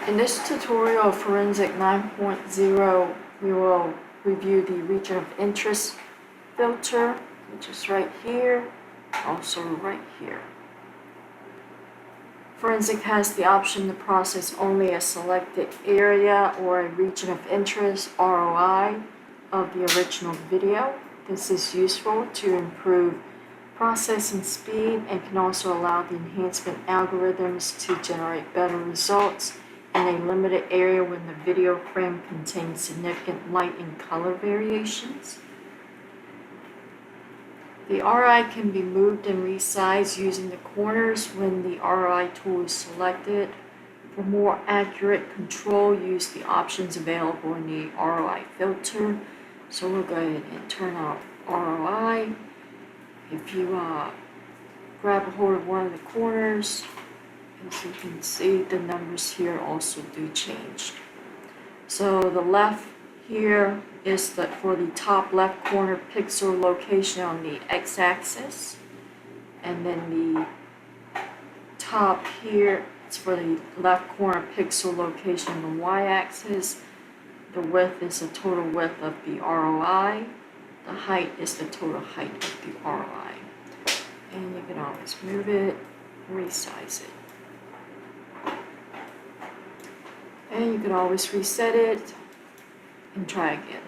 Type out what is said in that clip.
In this tutorial of Forensic 9.0, we will review the region of interest filter, which is right here, also right here. Forensic has the option to process only a selected area or a region of interest, ROI, of the original video. This is useful to improve processing speed and can also allow the enhancement algorithms to generate better results in a limited area when the video frame contains significant light and color variations. The ROI can be moved and resized using the corners when the ROI tool is selected. For more accurate control, use the options available in the ROI filter. So we'll go ahead and turn off ROI. If you grab a hold of one of the corners, as you can see, the numbers here also do change. So the left here is for the top left corner pixel location on the x-axis, and then the top here is for the left corner pixel location on the y-axis. The width is the total width of the ROI. The height is the total height of the ROI. And you can always move it, resize it. And you can always reset it and try again.